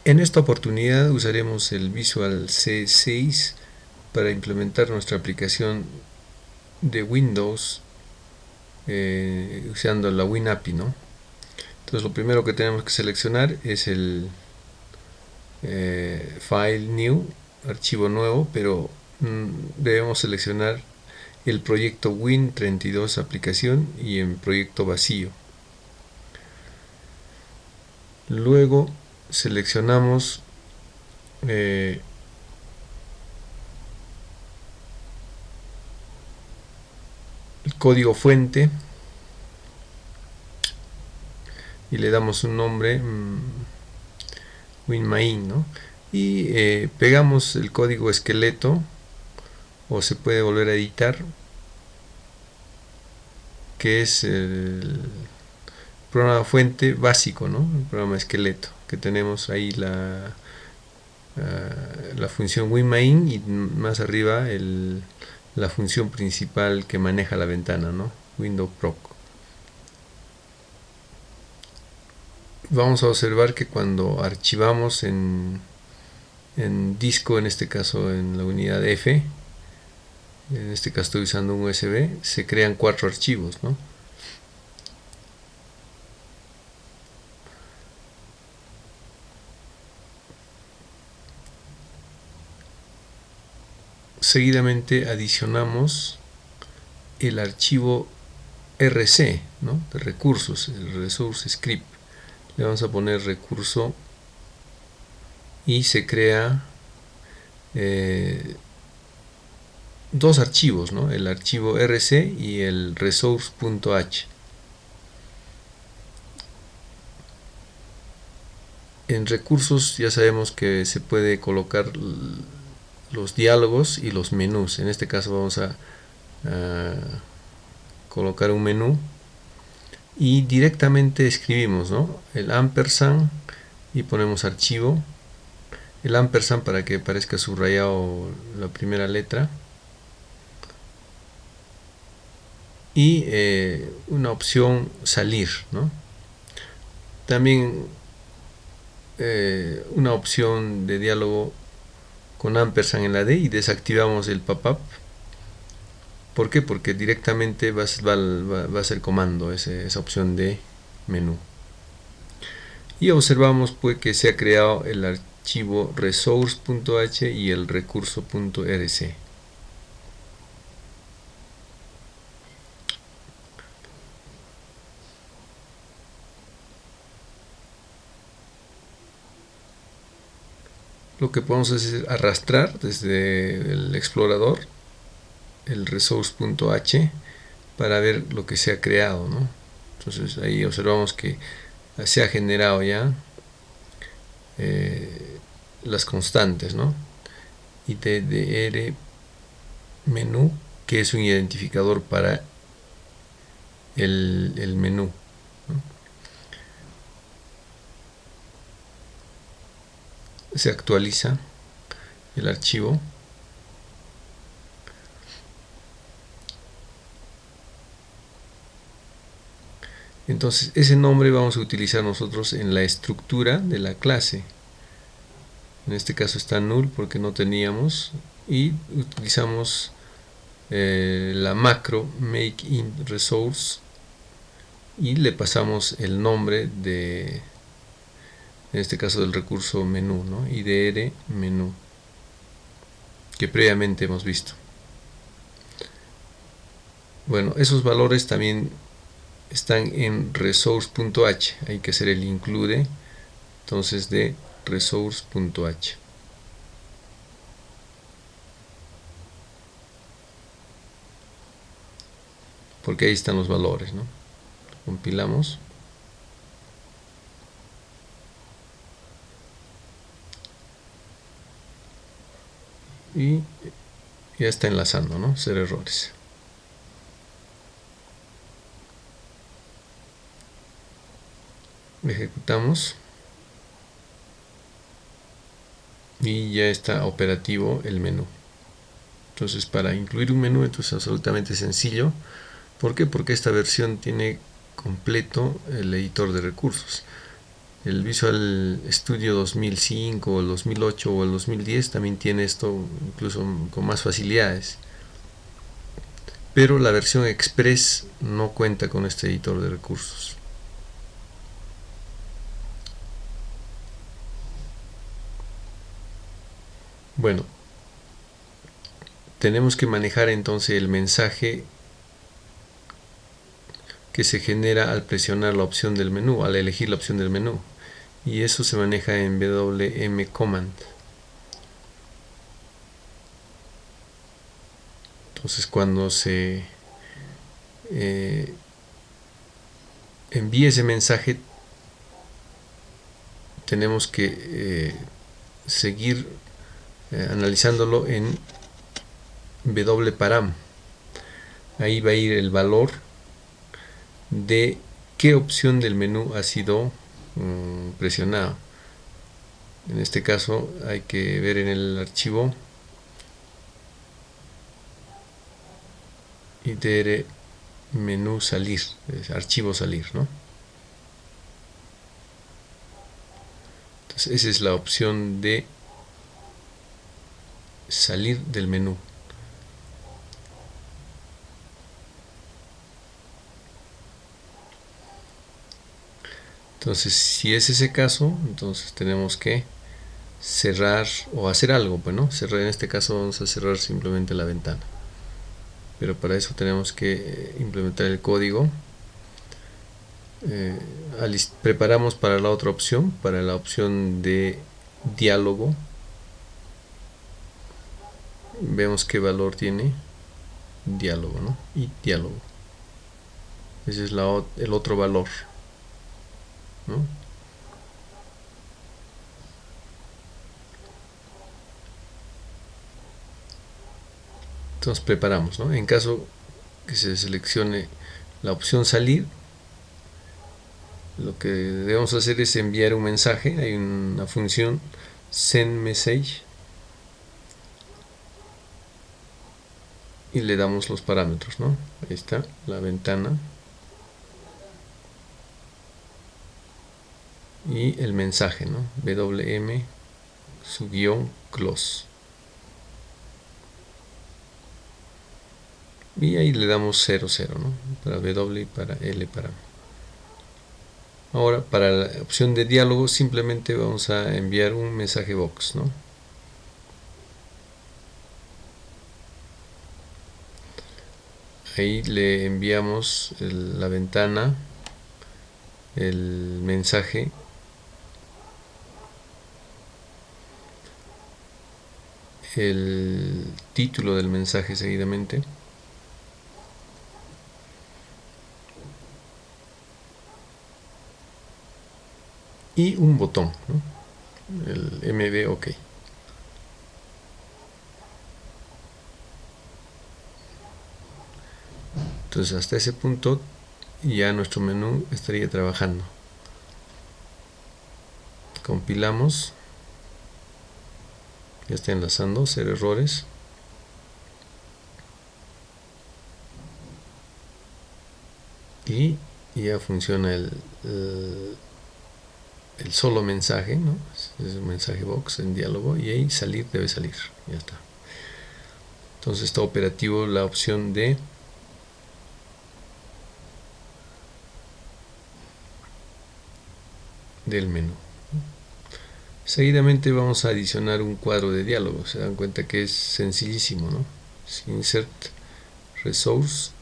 En esta oportunidad usaremos el Visual C6 para implementar nuestra aplicación de Windows usando la WinAPI, ¿no? Entonces lo primero que tenemos que seleccionar es el File New, archivo nuevo, pero debemos seleccionar el proyecto Win32 aplicación y en proyecto vacío. Luego seleccionamos el código fuente y le damos un nombre WinMain, ¿no? Y pegamos el código esqueleto, o se puede volver a editar, que es el programa fuente básico, ¿no? El programa esqueleto, que tenemos ahí la función WinMain y más arriba la función principal que maneja la ventana, ¿no? Windows Proc. Vamos a observar que cuando archivamos en disco, en este caso en la unidad F, en este caso estoy usando un USB, se crean 4 archivos, ¿no? Seguidamente adicionamos el archivo RC, ¿no? De recursos, el resource script. Le vamos a poner recurso y se crea dos archivos, ¿no? El archivo RC y el resource.h. En recursos ya sabemos que se puede colocar los diálogos y los menús. En este caso vamos a colocar un menú y directamente escribimos, ¿no? El ampersand y ponemos archivo, el ampersand para que parezca subrayado la primera letra, y una opción salir, ¿no? También una opción de diálogo con ampersand en la D, y desactivamos el pop-up. ¿Por qué? Porque directamente va a ser comando esa opción de menú. Y observamos pues que se ha creado el archivo resource.h y el recurso.rc. Lo que podemos hacer es arrastrar desde el explorador el resource.h para ver lo que se ha creado, ¿no? Entonces ahí observamos que se ha generado ya las constantes, ¿no? ITDR menú, que es un identificador para el menú, ¿no? Se actualiza el archivo. Entonces ese nombre vamos a utilizar nosotros en la estructura de la clase. En este caso está null porque no teníamos, y utilizamos la macro makeIntResource y le pasamos el nombre de, en este caso del recurso menú, ¿no? IDR menú, que previamente hemos visto. Bueno, esos valores también están en resource.h, hay que hacer el include entonces de resource.h, porque ahí están los valores, ¿no? Compilamos y ya está enlazando, ¿no? Cero errores. Ejecutamos y ya está operativo el menú. Entonces, para incluir un menú, entonces es absolutamente sencillo. ¿Por qué? Porque esta versión tiene completo el editor de recursos. El Visual Studio 2005 o el 2008 o el 2010 también tiene esto incluso con más facilidades. Pero la versión Express no cuenta con este editor de recursos. Bueno, tenemos que manejar entonces el mensaje que se genera al presionar la opción del menú, al elegir la opción del menú. Y eso se maneja en WM Command. Entonces cuando se envíe ese mensaje, tenemos que seguir analizándolo en wparam. Ahí va a ir el valor de qué opción del menú ha sido presionado. En este caso hay que ver en el archivo ITR menú salir, archivo salir, ¿no? Entonces esa es la opción de salir del menú. Entonces si es ese caso, entonces tenemos que cerrar o hacer algo, bueno, cerrar, en este caso vamos a cerrar simplemente la ventana, pero para eso tenemos que implementar el código. Preparamos para la otra opción, para la opción de diálogo. Vemos qué valor tiene diálogo, ¿no? Y diálogo, ese es el otro valor, ¿no? Entonces preparamos, ¿no? En caso que se seleccione la opción salir, lo que debemos hacer es enviar un mensaje. Hay una función send message y le damos los parámetros, ¿no? Ahí está la ventana y el mensaje, ¿no? WM su guión close. Y ahí le damos 00, ¿no? Para W y para L para. Ahora para la opción de diálogo simplemente vamos a enviar un mensaje box, ¿no? Ahí le enviamos la ventana, el mensaje, el título del mensaje seguidamente, y un botón, ¿no? El MB OK. Entonces hasta ese punto ya nuestro menú estaría trabajando. Compilamos, ya está enlazando, 0 errores. Y ya funciona el solo mensaje, ¿no? Es un mensaje box en diálogo, y ahí salir debe salir, ya está. Entonces está operativo la opción de del menú. Seguidamente vamos a adicionar un cuadro de diálogo. Se dan cuenta que es sencillísimo, ¿no? Insert resource,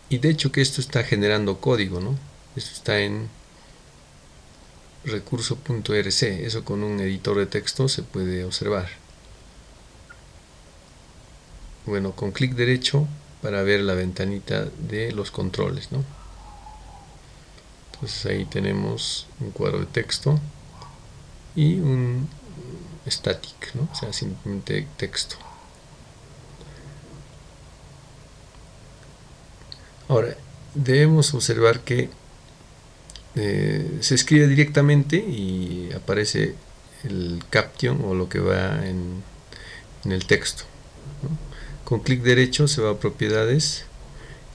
y de hecho que esto está generando código, ¿no? Esto está en recurso.rc. Eso con un editor de texto se puede observar. Bueno, con clic derecho para ver la ventanita de los controles, ¿no? Entonces ahí tenemos un cuadro de texto y un static, ¿no? O sea, simplemente texto. Ahora, debemos observar que se escribe directamente y aparece el caption o lo que va en el texto, ¿no? Con clic derecho se va a propiedades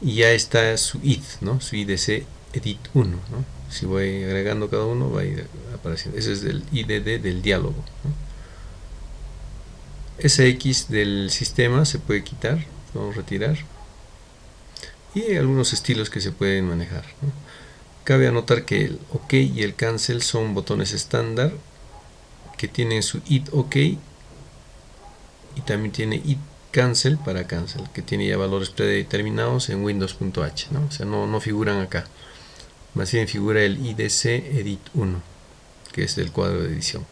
y ya está su id, ¿no? Su IDC edit 1, ¿no? Si voy agregando cada uno, va a ir apareciendo. Ese es el IDD del diálogo, ¿no? Ese X del sistema se puede quitar, vamos a retirar. Y hay algunos estilos que se pueden manejar, ¿no? Cabe anotar que el OK y el Cancel son botones estándar que tienen su IT OK y también tiene IT Cancel para Cancel, que tiene ya valores predeterminados en Windows.h, ¿no? O sea, no figuran acá. Más bien figura el IDC Edit 1, que es del cuadro de edición.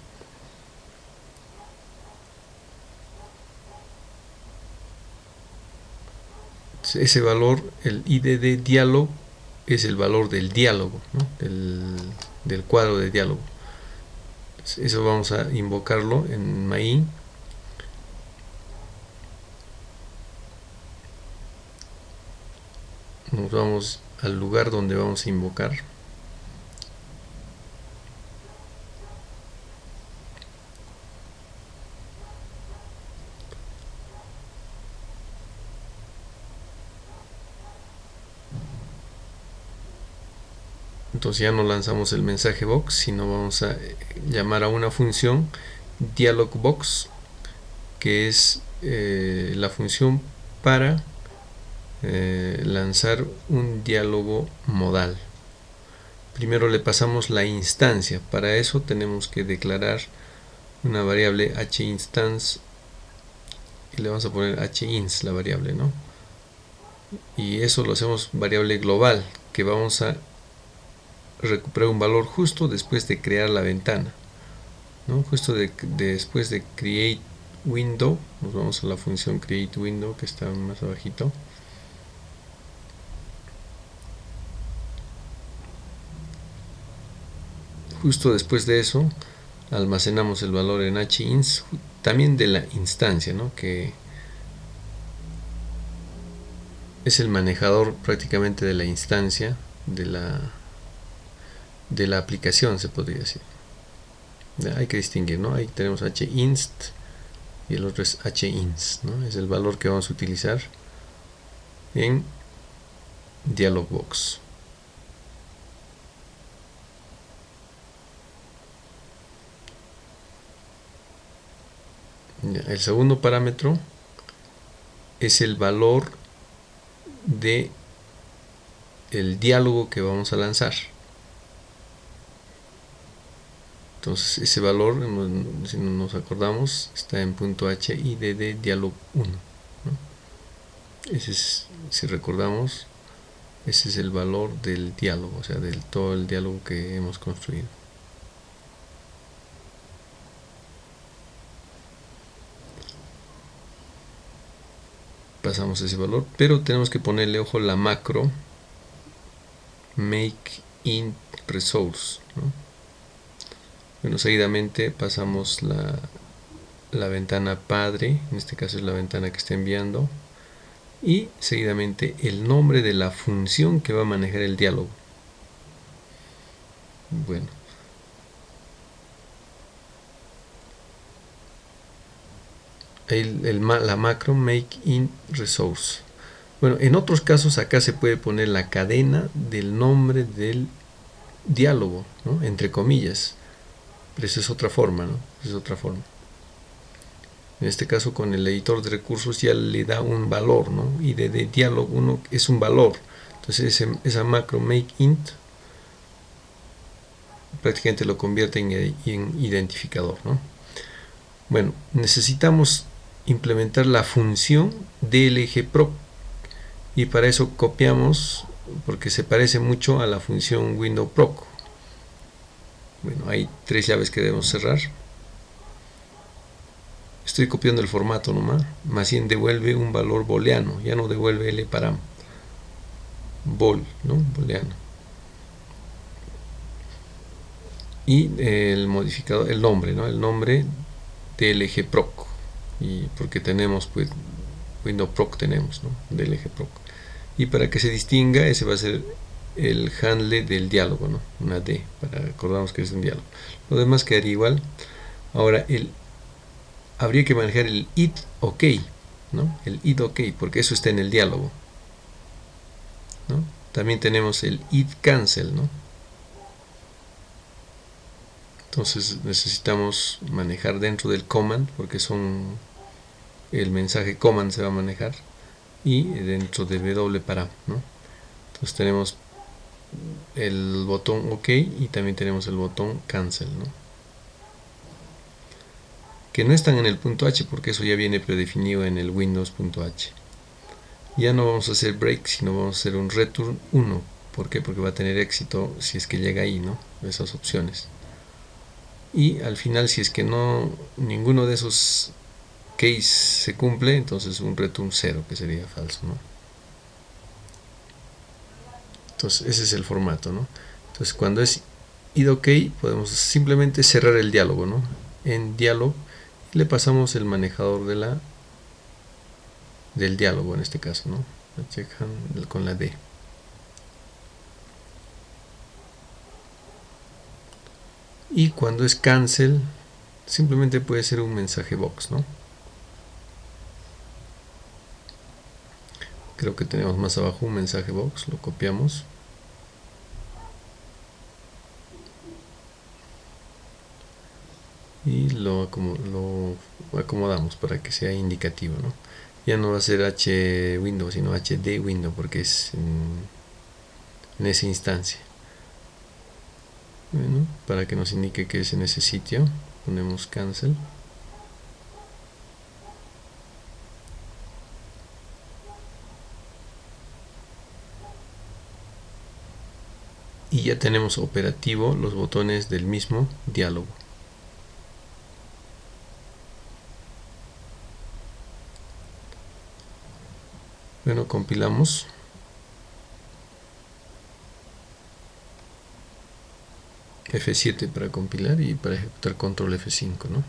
Ese valor, el IDD dialog, es el valor del diálogo, ¿no? del cuadro de diálogo. Eso vamos a invocarlo en main. Nos vamos al lugar donde vamos a invocar. Entonces ya no lanzamos el mensaje box, sino vamos a llamar a una función dialog box, que es la función para lanzar un diálogo modal. Primero le pasamos la instancia. Para eso tenemos que declarar una variable hinstance y le vamos a poner hinst, la variable, ¿no? Y eso lo hacemos variable global, que vamos a recuperar un valor justo después de crear la ventana, ¿no? Justo después de create window, nos vamos a la función create window, que está más abajito. Justo después de eso almacenamos el valor en hinst, también de la instancia, ¿no? Que es el manejador prácticamente de la instancia de la aplicación, se podría decir. Hay que distinguir, ¿no? Ahí tenemos hinst y el otro es hinst, ¿no? Es el valor que vamos a utilizar en dialogbox. El segundo parámetro es el valor de el diálogo que vamos a lanzar. Entonces ese valor, si no nos acordamos, está en .h IDD dialog 1, ¿no? Ese es, si recordamos, ese es el valor del diálogo, o sea, del todo el diálogo que hemos construido. Pasamos ese valor, pero tenemos que ponerle ojo la macro make int resource, ¿no? Bueno, seguidamente pasamos la ventana padre, en este caso es la ventana que está enviando, y seguidamente el nombre de la función que va a manejar el diálogo. Bueno, la macro make int resource. Bueno, en otros casos acá se puede poner la cadena del nombre del diálogo, ¿no? Entre comillas, pero esa es otra forma, ¿no? Esa es otra forma. En este caso con el editor de recursos ya le da un valor, ¿no? Y de diálogo 1 es un valor. Entonces esa macro make int prácticamente lo convierte en identificador, ¿no? Bueno, necesitamos implementar la función dlgproc y para eso copiamos, porque se parece mucho a la función windowproc. Bueno, hay tres llaves que debemos cerrar. Estoy copiando el formato nomás, más bien devuelve un valor booleano, ya no devuelve L param, bool, ¿no? Booleano. Y el modificador, el nombre, ¿no? El nombre dlgproc, y porque tenemos pues windowproc tenemos, ¿no? dlgproc. Y para que se distinga, ese va a ser el handle del diálogo, ¿no? Una D, para acordarnos que es un diálogo. Lo demás quedaría igual. Ahora habría que manejar el id OK, ¿no? El id OK, porque eso está en el diálogo, ¿no? También tenemos el id cancel, ¿no? Entonces necesitamos manejar dentro del command, porque el mensaje command se va a manejar, y dentro de wparam, ¿no? Entonces tenemos el botón OK y también tenemos el botón cancel, ¿no? Que no están en el punto H porque eso ya viene predefinido en el Windows.h. Ya no vamos a hacer break, sino vamos a hacer un return 1. ¿Por qué? Porque va a tener éxito si es que llega ahí, ¿no? Esas opciones. Y al final, si es que ninguno de esos case se cumple, entonces un return 0, que sería falso, ¿no? Entonces ese es el formato, ¿no? Entonces cuando es id OK, podemos simplemente cerrar el diálogo, ¿no? En diálogo le pasamos el manejador del diálogo en este caso, ¿no? Con la D. Y cuando es cancel, simplemente puede ser un mensaje box, ¿no? Creo que tenemos más abajo un mensaje box, lo copiamos. Y lo acomodamos para que sea indicativo, ¿no? Ya no va a ser H window, sino HD window, porque es en esa instancia. Bueno, para que nos indique que es en ese sitio, ponemos cancel. Y ya tenemos operativo los botones del mismo diálogo. Bueno, compilamos. F7 para compilar y para ejecutar control F5, ¿no?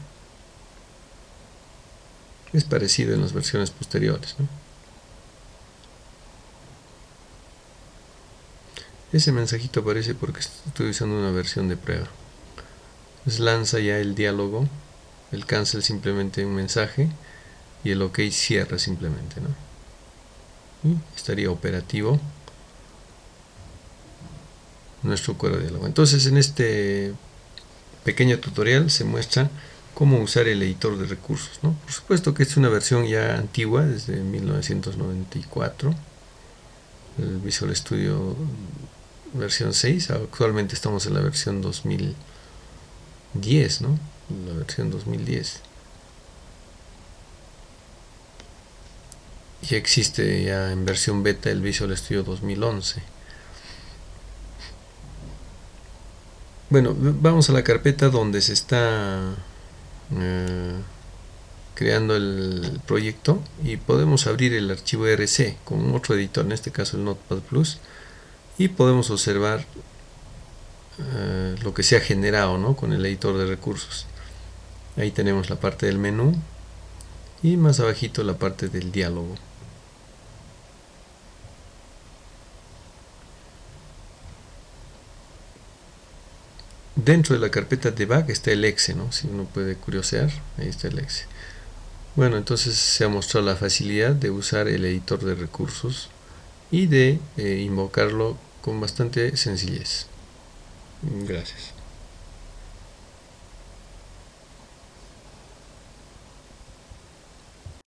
Es parecido en las versiones posteriores, ¿no? Ese mensajito aparece porque estoy usando una versión de prueba. Entonces lanza ya el diálogo, el cancel simplemente un mensaje y el OK cierra simplemente, ¿no? Y estaría operativo nuestro cuadro de diálogo. Entonces en este pequeño tutorial se muestra cómo usar el editor de recursos, ¿no? Por supuesto que es una versión ya antigua, desde 1994, el Visual Studio versión 6, actualmente estamos en la versión 2010, ¿no? La versión 2010. Ya existe ya en versión beta el Visual Studio 2011. Bueno, vamos a la carpeta donde se está creando el proyecto y podemos abrir el archivo RC con otro editor, en este caso el Notepad+, y podemos observar lo que se ha generado, ¿no? Con el editor de recursos. Ahí tenemos la parte del menú y más abajito la parte del diálogo. Dentro de la carpeta debug está el exe, ¿no? Si uno puede curiosear, ahí está el exe. Bueno, entonces se ha mostrado la facilidad de usar el editor de recursos y de invocarlo con bastante sencillez. Gracias.